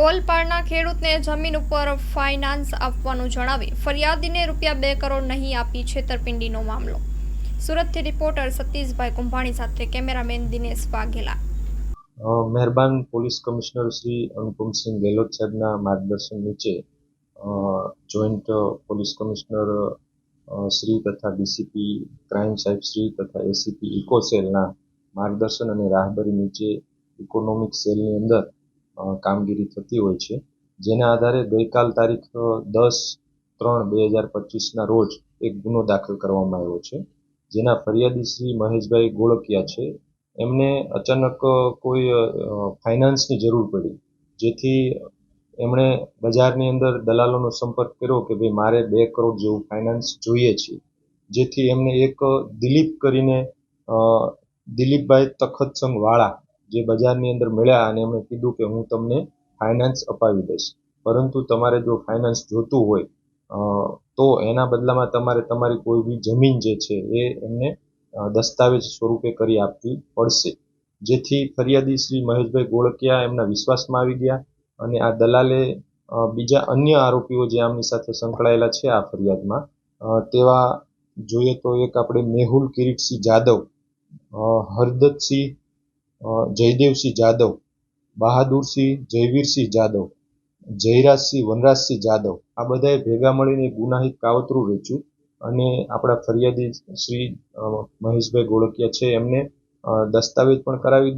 ઓલપાડના ખેડૂતને જમીન ઉપર ફાઇનાન્સ આપવાનું જણાવી ફરિયાદીને ₹2 કરોડ નહીં આપી છેતરપિંડીનો મામલો। સુરતથી રિપોર્ટર સતીશભાઈ કુંભાણી સાથે કેમેરામેન દિનેશ વાઘેલા। મહેરબાન પોલીસ કમિશનર શ્રી અનુપમસિંહ ગેહલોત સાહેબના માર્ગદર્શન નીચે જોઈન્ટ પોલીસ કમિશનર શ્રી તથા ડીસીપી ક્રાઇમ સાહેબ શ્રી તથા એસીપી ઇકો સેલના માર્ગદર્શન અને રાહબરી નીચે ઇકોનોમિક સેલની અંદર કામગીરી થતી હોય છે, જેના આધારે ગઈકાલ તારીખ 10/3/2025ના રોજ એક ગુનો દાખલ કરવામાં આવ્યો છે, જેના ફરિયાદી શ્રી મહેશભાઈ ગોળકિયા છે। એમને અચાનક કોઈ ફાઇનાન્સની જરૂર પડી, જેથી એમણે બજારની અંદર દલાલોનો સંપર્ક કર્યો કે ભાઈ મારે 2 કરોડ જેવું ફાઇનાન્સ જોઈએ છે, જેથી એમને એક દિલીપ કરીને દિલીપભાઈ તખતસંગ વાળા જે બજારની અંદર મળ્યા અને એમણે કીધું કે હું તમને ફાઇનાન્સ અપાવી દઈશ, પરંતુ તમારે જો ફાઇનાન્સ જોતું હોય તો એના બદલામાં તમારે તમારી કોઈ બી જમીન જે છે એ એમને દસ્તાવેજ સ્વરૂપે કરી આપવી પડશે। જેથી ફરિયાદી શ્રી મહેશભાઈ ગોળકિયા એમના વિશ્વાસમાં આવી ગયા અને આ દલાલે બીજા અન્ય આરોપીઓ જે આમની સાથે સંકળાયેલા છે આ ફરિયાદમાં, તેવા જોઈએ તો એક આપણે મેહુલ કિરીટસિંહ જાદવ, હરદતસિંહ જયદેવસિંહ જાદવ, બહાદુરસિંહ જયવીરસિંહ જાદવ, જયરાજસિંહ વનરાજસિંહ જાદવ, આ બધાએ ભેગા મળીને ગુનાહિત કાવતરું રચ્યું અને આપણા ફરિયાદી શ્રી મહેશભાઈ ગોળકિયા છે એમને દસ્તાવેજ પણ કરાવી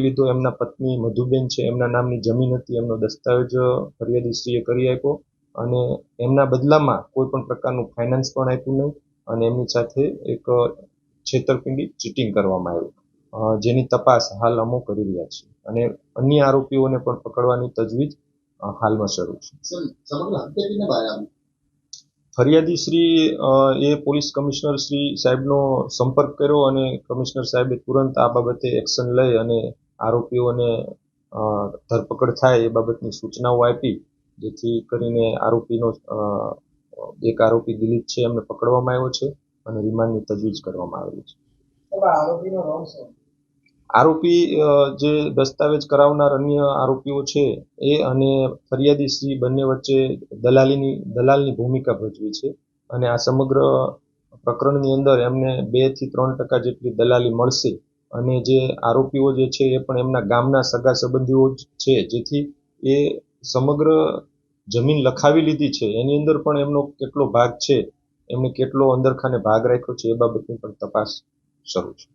લીધો। એમના પત્ની મધુબેન છે, એમના નામની જમીન હતી, એમનો દસ્તાવેજ ફરિયાદીશ્રીએ કરી આપ્યો અને એમના બદલામાં કોઈ પણ પ્રકારનું ફાઇનાન્સ પણ આપ્યું નહીં અને એમની સાથે એક છેતરપિંડી ચીટિંગ કરવામાં આવ્યું, જેની તપાસ હાલ અમો કરી રહ્યા છે અને અન્ય આરોપીઓને પણ પકડવાની તજવીજ હાલમાં શરૂ છે। ફરિયાદી શ્રી એ પોલીસ કમિશનર શ્રી સાહેબનો સંપર્ક કર્યો અને કમિશનર સાહેબે તુરંત આ બાબતે એક્શન લઈ અને આરોપીઓને ધરપકડ થાય એ બાબતની સૂચનાઓ આપી, જેથી કરીને એક આરોપી દિલીપ છે એમને પકડવામાં આવ્યો છે અને રિમાન્ડની તજવીજ કરવામાં આવેલી છે। આરોપી જે દસ્તાવેજ કરાવનાર અન્ય આરોપીઓ છે એ અને ફરિયાદી શ્રી બંને વચ્ચે દલાલની ભૂમિકા ભજવી છે અને આ સમગ્ર પ્રકરણની અંદર એમને 2 થી 3% જેટલી દલાલી મળશે અને જે આરોપીઓ જે છે એ પણ એમના ગામના સગા સંબંધીઓ જ છે, જેથી એ સમગ્ર જમીન લખાવી લીધી છે એની અંદર પણ એમનો કેટલો ભાગ છે, એમને કેટલો અંદરખાને ભાગ રાખ્યો છે એ બાબતની પણ તપાસ શરૂ છે।